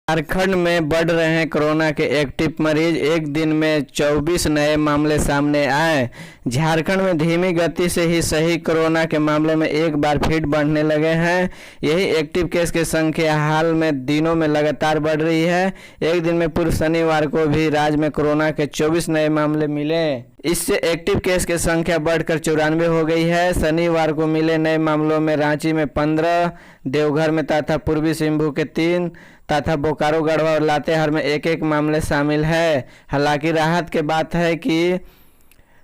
झारखंड में बढ़ रहे हैं कोरोना के एक्टिव मरीज। एक दिन में 24 नए मामले सामने आए। झारखंड में धीमी गति से ही सही कोरोना के मामले में एक बार फिर बढ़ने लगे हैं। यही एक्टिव केस की संख्या हाल में दिनों में लगातार बढ़ रही है। एक दिन में पूर्व शनिवार को भी राज्य में कोरोना के 24 नए मामले मिले। इससे एक्टिव केस की संख्या बढ़कर 94 हो गई है। शनिवार को मिले नए मामलों में रांची में 15, देवघर में तथा पूर्वी सिंहभूम के 3 तथा बोकारो, गढ़वा और लातेहार में एक मामले शामिल है। हालांकि राहत की बात है कि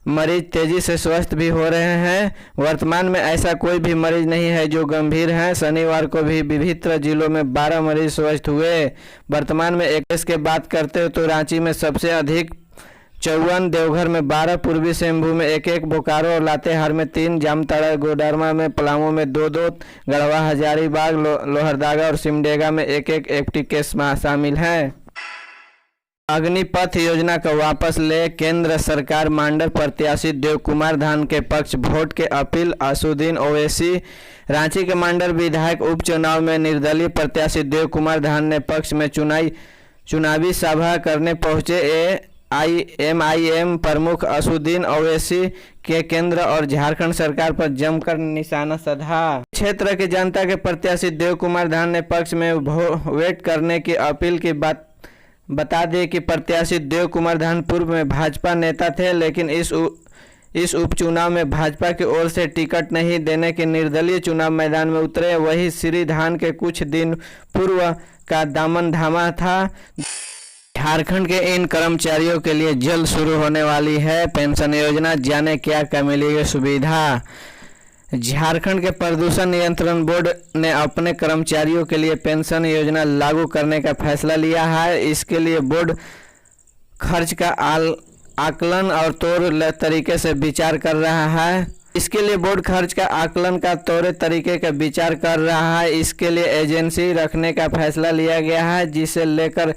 मरीज तेजी से स्वस्थ भी हो रहे हैं। वर्तमान में ऐसा कोई भी मरीज नहीं है जो गंभीर है। शनिवार को भी विभिन्न जिलों में 12 मरीज स्वस्थ हुए। वर्तमान में एक केस की बात करते हो तो रांची में सबसे अधिक 54, देवघर में 12, पूर्वी सिंहभूम में 1, बोकारो और लातेहार में 3, जामताड़ा, गोडरमा में, पलामू में 2, गढ़वा, हजारीबाग, लोहरदगा और सिमडेगा में 1 एक्टिव केस शामिल हैं। अग्निपथ योजना को वापस ले केंद्र सरकार। मांडर प्रत्याशी देव कुमार धान के पक्ष वोट के अपील। असुद्दीन ओवैसी। रांची के मांडर विधायक उपचुनाव में निर्दलीय प्रत्याशी देव कुमार धान ने पक्ष में चुनावी सभा करने पहुंचे। एमआईएम प्रमुख असुद्दीन ओवैसी के केंद्र और झारखंड सरकार पर जमकर निशाना साधा। क्षेत्र की जनता के प्रत्याशी देव कुमार धान ने पक्ष में वोट करने की अपील की बात बता दें कि प्रत्याशी देव कुमार धान पूर्व में भाजपा नेता थे, लेकिन इस उपचुनाव में भाजपा की ओर से टिकट नहीं देने के निर्दलीय चुनाव मैदान में उतरे। वही श्री धान के कुछ दिन पूर्व का दामन थामा था। झारखंड के इन कर्मचारियों के लिए जल्द शुरू होने वाली है पेंशन योजना। जाने क्या मिलेगी सुविधा। झारखंड के प्रदूषण नियंत्रण बोर्ड ने अपने कर्मचारियों के लिए पेंशन योजना लागू करने का फैसला लिया है। इसके लिए बोर्ड खर्च का आकलन और तौर तरीके से विचार कर रहा है। इसके लिए एजेंसी रखने का फैसला लिया गया है, जिसे लेकर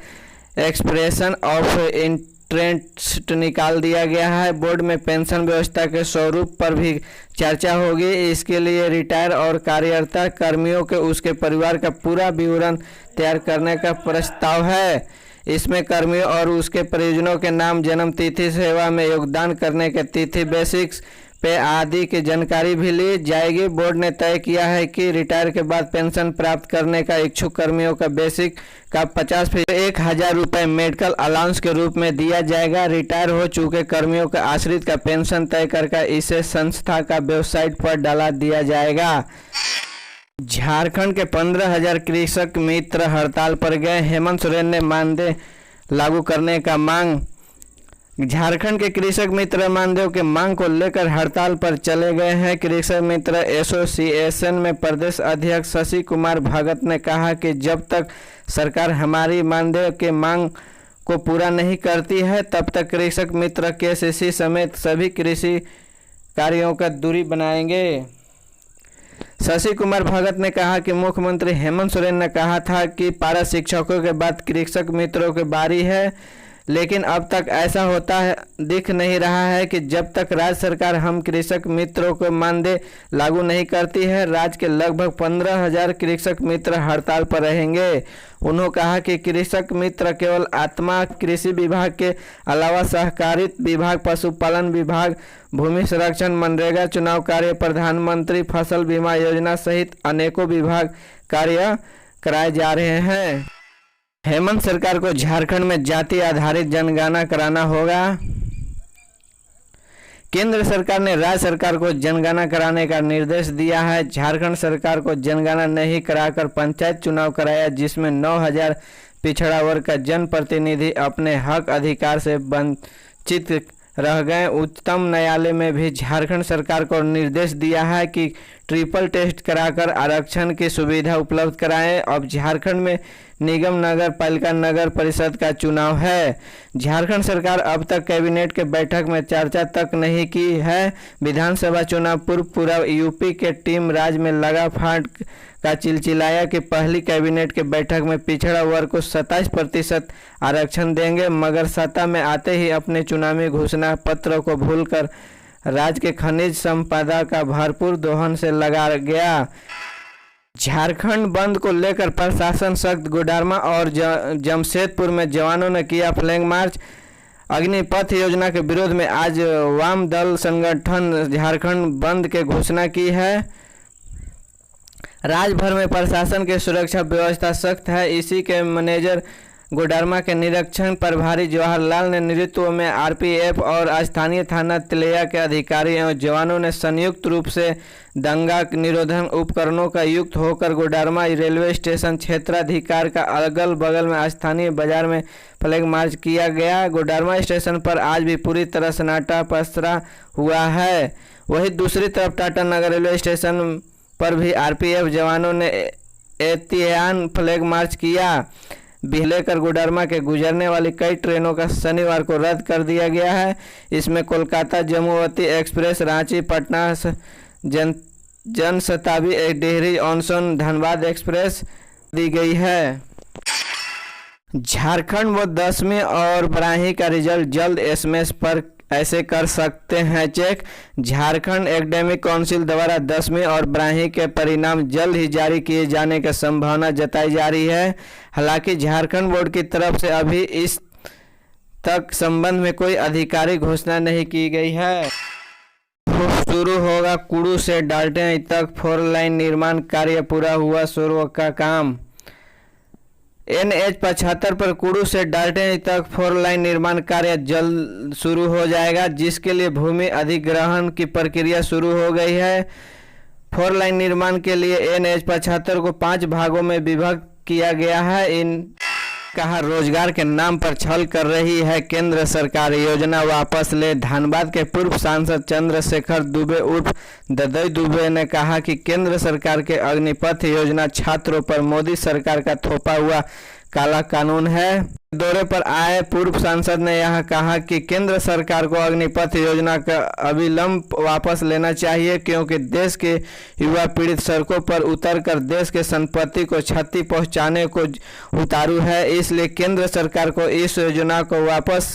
एक्सप्रेशन ऑफ इंटरेस्ट निकाल दिया गया है। बोर्ड में पेंशन व्यवस्था के स्वरूप पर भी चर्चा होगी। इसके लिए रिटायर और कार्यरत कर्मियों के उसके परिवार का पूरा विवरण तैयार करने का प्रस्ताव है। इसमें कर्मियों और उसके परिजनों के नाम, जन्म तिथि, सेवा में योगदान करने के तिथि, बेसिक्स पे आदि की जानकारी भी ली जाएगी। बोर्ड ने तय किया है कि रिटायर के बाद पेंशन प्राप्त करने का इच्छुक कर्मियों का बेसिक का 50% 1,000 रुपये मेडिकल अलाउंस के रूप में दिया जाएगा। रिटायर हो चुके कर्मियों का आश्रित का पेंशन तय करके इसे संस्था का वेबसाइट पर डाला दिया जाएगा। झारखंड के 15,000 कृषक मित्र हड़ताल पर गए। हेमंत सोरेन ने मानदेय लागू करने का मांग। झारखंड के कृषक मित्र मानदेय के मांग को लेकर हड़ताल पर चले गए हैं। कृषक मित्र एसोसिएशन में प्रदेश अध्यक्ष शशि कुमार भगत ने कहा कि जब तक सरकार हमारी मानदेय के मांग को पूरा नहीं करती है, तब तक कृषक मित्र केसीसी समेत सभी कृषि कार्यों का दूरी बनाएंगे। शशि कुमार भगत ने कहा कि मुख्यमंत्री हेमंत सोरेन ने कहा था कि पारा शिक्षकों के बाद कृषक मित्रों की बारी है, लेकिन अब तक ऐसा होता है दिख नहीं रहा है कि जब तक राज्य सरकार हम कृषक मित्रों को मानदेय लागू नहीं करती है। राज्य के लगभग 15,000 कृषक मित्र हड़ताल पर रहेंगे। उन्होंने कहा कि कृषक मित्र केवल आत्मा कृषि विभाग के अलावा सहकारिता विभाग, पशुपालन विभाग, भूमि संरक्षण, मनरेगा, चुनाव कार्य, प्रधानमंत्री फसल बीमा योजना सहित अनेकों विभाग कार्य कराए जा रहे हैं। हेमंत सरकार को झारखंड में जाति आधारित जनगणना कराना होगा। केंद्र सरकार ने राज्य सरकार को जनगणना कराने का निर्देश दिया है। झारखंड सरकार को जनगणना नहीं कराकर पंचायत चुनाव कराया, जिसमें 9,000 पिछड़ा वर्ग का जनप्रतिनिधि अपने हक अधिकार से वंचित रह गए। उच्चतम न्यायालय में भी झारखंड सरकार को निर्देश दिया है कि ट्रिपल टेस्ट कराकर आरक्षण की सुविधा उपलब्ध कराएं। अब झारखंड में निगम, नगर पालिका, नगर परिषद का चुनाव है। झारखंड सरकार अब तक कैबिनेट के बैठक में चर्चा तक नहीं की है। विधानसभा चुनाव पूर्व पूरा यूपी के टीम राज्य में लगा फाड़ का चिलचिलाया कि पहली कैबिनेट के बैठक में पिछड़ा वर्ग को 27% आरक्षण देंगे, मगर सत्ता में आते ही अपने चुनावी घोषणा पत्र को भूलकर राज्य के खनिज संपदा का भरपूर दोहन से लगा गया। झारखंड बंद को लेकर प्रशासन सख्त। कोडरमा और जमशेदपुर में जवानों ने किया फ्लैग मार्च। अग्निपथ योजना के विरोध में आज वाम दल संगठन झारखंड बंद की घोषणा की है। राज्य भर में प्रशासन की सुरक्षा व्यवस्था सख्त है। इसी के मैनेजर कोडरमा के निरीक्षण प्रभारी जवाहरलाल ने नेतृत्व में आरपीएफ और स्थानीय थाना तिलैया के अधिकारी एवं जवानों ने संयुक्त रूप से दंगा निरोधक उपकरणों का युक्त होकर कोडरमा रेलवे स्टेशन क्षेत्राधिकार का अगल बगल में स्थानीय बाजार में फ्लैग मार्च किया गया। कोडरमा स्टेशन पर आज भी पूरी तरह सन्नाटा पसरा हुआ है। वहीं दूसरी तरफ टाटानगर रेलवे स्टेशन पर भी आरपीएफ जवानों ने एहतियातन फ्लैग मार्च किया। लेकर कोडरमा के गुजरने वाली कई ट्रेनों का शनिवार को रद्द कर दिया गया है। इसमें कोलकाता जम्मूवती एक्सप्रेस, रांची पटना जनशताब्दी, डेहरी ऑनसन धनबाद एक्सप्रेस दी गई है। झारखंड व 10वीं और 12वीं का रिजल्ट जल्द एसएमएस पर ऐसे कर सकते हैं चेक। झारखंड एकेडमिक काउंसिल द्वारा 10वीं और 12वीं के परिणाम जल्द ही जारी किए जाने की संभावना जताई जा रही है। हालांकि झारखंड बोर्ड की तरफ से अभी इस तक संबंध में कोई आधिकारिक घोषणा नहीं की गई है। शुरू होगा कुड़ू से डाल्टन तक 4 लाइन निर्माण कार्य, पूरा हुआ शुरू का काम। NH 75 पर कुड़ू से डाल्टन तक 4 लाइन निर्माण कार्य जल्द शुरू हो जाएगा, जिसके लिए भूमि अधिग्रहण की प्रक्रिया शुरू हो गई है। 4 लाइन निर्माण के लिए NH 75 को 5 भागों में विभक्त किया गया है। कहा रोजगार के नाम पर छल कर रही है केंद्र सरकार, योजना वापस ले। धनबाद के पूर्व सांसद चंद्रशेखर दुबे उर्फ ददई दुबे ने कहा कि केंद्र सरकार के अग्निपथ योजना छात्रों पर मोदी सरकार का थोपा हुआ काला कानून है। दौरे पर आए पूर्व सांसद ने यह कहा कि केंद्र सरकार को अग्निपथ योजना का अविलंब वापस लेना चाहिए, क्योंकि देश के युवा पीड़ित सड़कों पर उतरकर देश के संपत्ति को क्षति पहुंचाने को उतारू है। इसलिए केंद्र सरकार को इस योजना को वापस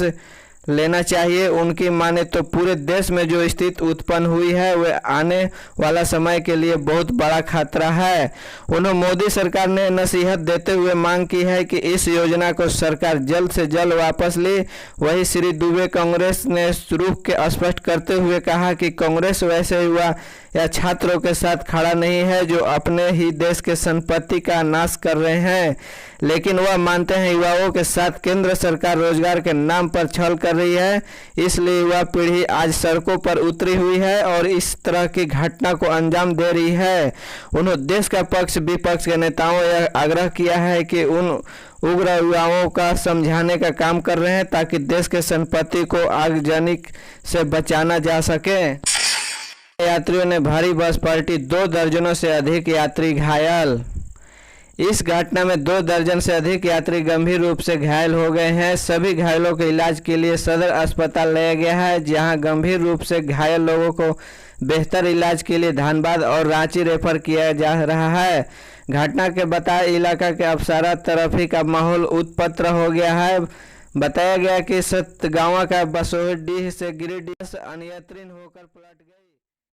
लेना चाहिए। उनकी माने तो पूरे देश में जो स्थिति उत्पन्न हुई है वह आने वाला समय के लिए बहुत बड़ा खतरा है। उन्होंने मोदी सरकार ने नसीहत देते हुए मांग की है कि इस योजना को सरकार जल्द से जल्द वापस ले। वहीं श्री दुबे कांग्रेस ने रुख के स्पष्ट करते हुए कहा कि कांग्रेस वैसे युवा या छात्रों के साथ खड़ा नहीं है जो अपने ही देश के संपत्ति का नाश कर रहे हैं, लेकिन वह मानते हैं युवाओं के साथ केंद्र सरकार रोजगार के नाम पर छल कर रही है। इसलिए युवा पीढ़ी आज सड़कों पर उतरी हुई है और इस तरह की घटना को अंजाम दे रही है। उन्होंने देश का पक्ष विपक्ष के नेताओं यह आग्रह किया है कि उन उग्र युवाओं का समझाने का काम कर रहे हैं ताकि देश के संपत्ति को आगजनी से बचाना जा सके। यात्रियों ने भारी बस पलटी, 2 दर्जनों से अधिक यात्री घायल। इस घटना में 2 दर्जन से अधिक यात्री गंभीर रूप से घायल हो गए हैं। सभी घायलों के इलाज के लिए सदर अस्पताल लाया गया है, जहां गंभीर रूप से घायल लोगों को बेहतर इलाज के लिए धनबाद और रांची रेफर किया जा रहा है। घटना के बताए इलाका के अफसरा तरफी का माहौल उत्पन्न हो गया है। बताया गया कि सतगावा का बसोडीह से गिरिडीह अनियंत्रित होकर पलट गए।